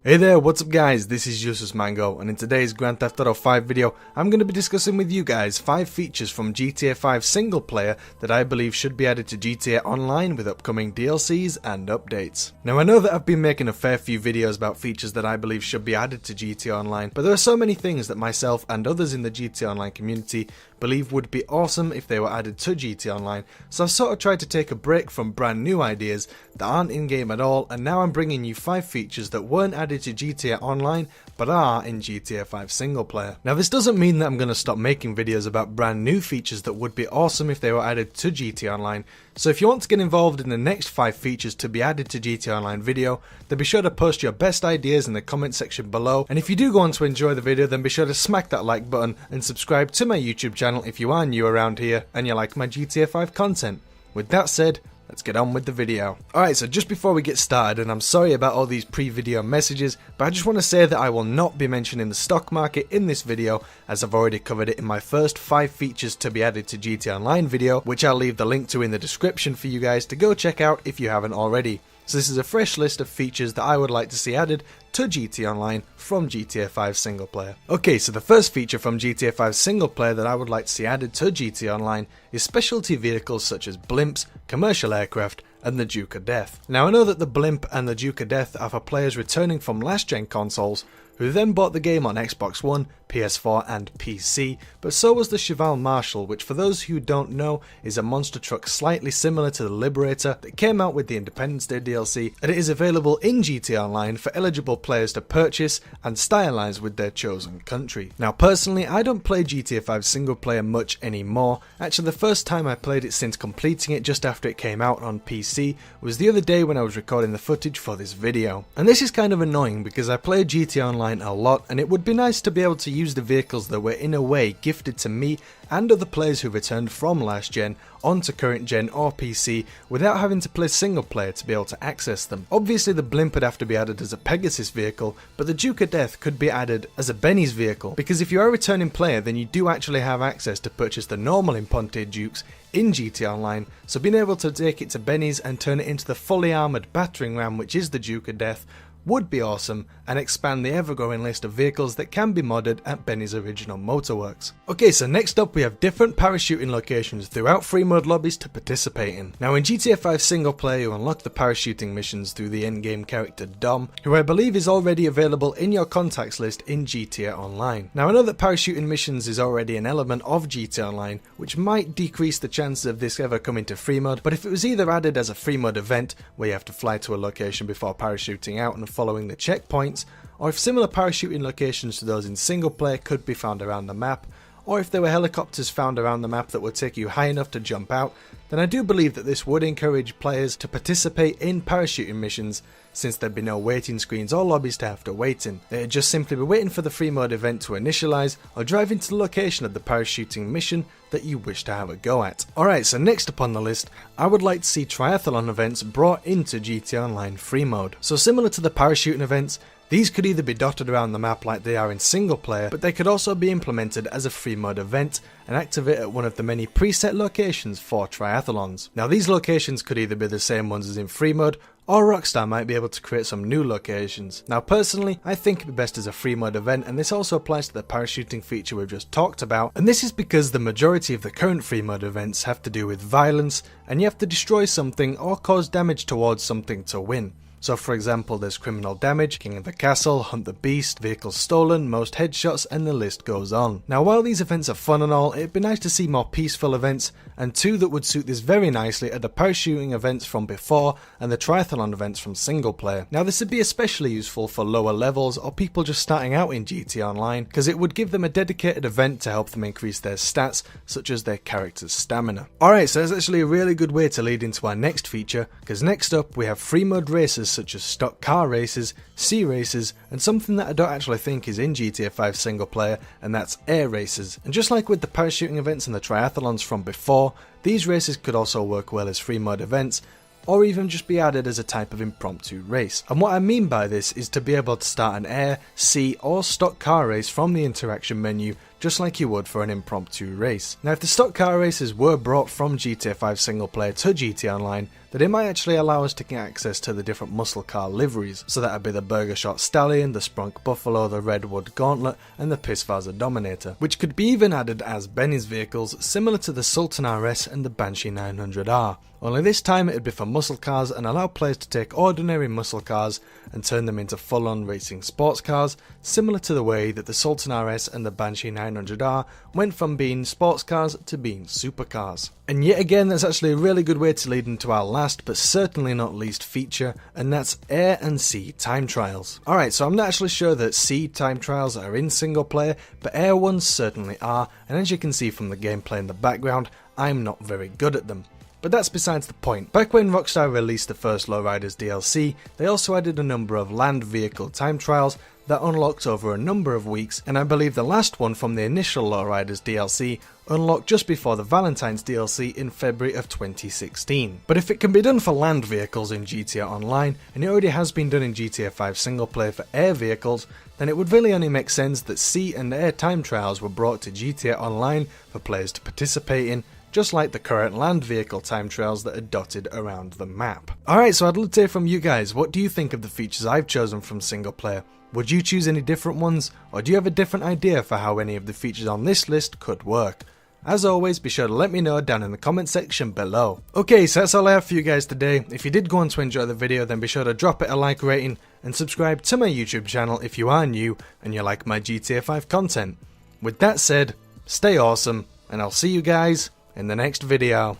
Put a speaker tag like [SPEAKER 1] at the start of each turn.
[SPEAKER 1] Hey there, what's up guys, this is Usus Mango, and in today's Grand Theft Auto 5 video, I'm going to be discussing with you guys 5 features from GTA 5 single player that I believe should be added to GTA Online with upcoming DLCs and updates. Now I know that I've been making a fair few videos about features that I believe should be added to GTA Online, but there are so many things that myself and others in the GTA Online community believe would be awesome if they were added to GTA Online, so I've sort of tried to take a break from brand new ideas that aren't in game at all, and now I'm bringing you 5 features that weren't added to GTA Online but are in GTA 5 single player. Now this doesn't mean that I'm going to stop making videos about brand new features that would be awesome if they were added to GTA Online, so if you want to get involved in the next 5 features to be added to GTA Online video, then be sure to post your best ideas in the comment section below, and if you do go on to enjoy the video, then be sure to smack that like button and subscribe to my YouTube channel if you are new around here and you like my GTA 5 content. With that said, let's get on with the video. Alright, so just before we get started, and I'm sorry about all these pre-video messages, but I just want to say that I will not be mentioning the stock market in this video, as I've already covered it in my first 5 features to be added to GTA Online video, which I'll leave the link to in the description for you guys to go check out if you haven't already. So this is a fresh list of features that I would like to see added to GTA Online from GTA 5 single player. Okay, so the first feature from GTA 5 single player that I would like to see added to GTA Online is specialty vehicles such as blimps, commercial aircraft, and the Duke of Death. Now I know that the blimp and the Duke of Death are for players returning from last gen consoles who then bought the game on Xbox One, PS4 and PC, but so was the Cheval Marshal, which for those who don't know is a monster truck slightly similar to the Liberator that came out with the Independence Day DLC, and it is available in GTA Online for eligible players to purchase and stylize with their chosen country. Now personally, I don't play GTA 5 single player much anymore. Actually, the first time I played it since completing it just after it came out on PC was the other day when I was recording the footage for this video. And this is kind of annoying because I play GTA Online a lot, and it would be nice to be able to use the vehicles that were in a way gifted to me and other players who returned from last gen onto current gen or PC without having to play single player to be able to access them. Obviously the blimp would have to be added as a Pegasus vehicle, but the Duke of Death could be added as a Benny's vehicle, because if you are a returning player then you do actually have access to purchase the normal Imponte Dukes in GTA Online, so being able to take it to Benny's and turn it into the fully armoured battering ram which is the Duke of Death would be awesome, and expand the ever-growing list of vehicles that can be modded at Benny's original motorworks. Okay, so next up we have different parachuting locations throughout free mode lobbies to participate in. Now in GTA 5 single player you unlock the parachuting missions through the endgame character Dom, who I believe is already available in your contacts list in GTA Online. Now I know that parachuting missions is already an element of GTA Online, which might decrease the chances of this ever coming to free mode, but if it was either added as a free mode event where you have to fly to a location before parachuting out and following the checkpoints, or if similar parachuting locations to those in single player could be found around the map, or if there were helicopters found around the map that would take you high enough to jump out, then I do believe that this would encourage players to participate in parachuting missions, since there'd be no waiting screens or lobbies to have to wait in. They'd just simply be waiting for the free mode event to initialize or driving to the location of the parachuting mission that you wish to have a go at. Alright, so next up on the list, I would like to see Triathlon Events brought into GTA Online free mode. So similar to the parachuting events, these could either be dotted around the map like they are in single player, but they could also be implemented as a free mode event and activate at one of the many preset locations for triathlons. Now these locations could either be the same ones as in free mode, or Rockstar might be able to create some new locations. Now personally, I think it'd be best as a free mode event, and this also applies to the parachuting feature we've just talked about, and this is because the majority of the current free mode events have to do with violence, and you have to destroy something or cause damage towards something to win. So for example, there's criminal damage, king of the castle, hunt the beast, vehicles stolen, most headshots, and the list goes on. Now while these events are fun and all, it'd be nice to see more peaceful events, and 2 that would suit this very nicely are the parachuting events from before and the triathlon events from single player. Now this would be especially useful for lower levels or people just starting out in GTA Online, because it would give them a dedicated event to help them increase their stats, such as their character's stamina. Alright, so that's actually a really good way to lead into our next feature, because next up we have free mode races such as stock car races, sea races, and something that I don't actually think is in GTA 5 single player, and that's air races. And just like with the parachuting events and the triathlons from before, these races could also work well as free mode events, or even just be added as a type of impromptu race. And what I mean by this is to be able to start an air, sea or stock car race from the interaction menu, just like you would for an impromptu race. Now if the stock car races were brought from GTA 5 single player to GTA Online, that it might actually allow us to get access to the different muscle car liveries. So that'd be the Burger Shot Stallion, the Sprunk Buffalo, the Redwood Gauntlet, and the Pissfaser Dominator, which could be even added as Benny's vehicles, similar to the Sultan RS and the Banshee 900R. Only this time it'd be for muscle cars and allow players to take ordinary muscle cars and turn them into full-on racing sports cars, similar to the way that the Sultan RS and the Banshee 900R went from being sports cars to being supercars. And yet again, that's actually a really good way to lead into our last but certainly not least feature, and that's air and sea time trials. Alright, so I'm not actually sure that sea time trials are in single player, but air ones certainly are, and as you can see from the gameplay in the background, I'm not very good at them. But that's besides the point. Back when Rockstar released the first Lowriders DLC, they also added a number of land vehicle time trials that unlocked over a number of weeks, and I believe the last one from the initial Lowriders DLC unlocked just before the Valentine's DLC in February of 2016. But if it can be done for land vehicles in GTA Online, and it already has been done in GTA 5 single player for air vehicles, then it would really only make sense that sea and air time trials were brought to GTA Online for players to participate in, just like the current land vehicle time trials that are dotted around the map. Alright, so I'd love to hear from you guys. What do you think of the features I've chosen from single player? Would you choose any different ones, or do you have a different idea for how any of the features on this list could work? As always, be sure to let me know down in the comment section below. Okay, so that's all I have for you guys today. If you did go on to enjoy the video, then be sure to drop it a like rating and subscribe to my YouTube channel if you are new and you like my GTA 5 content. With that said, stay awesome, and I'll see you guys in the next video.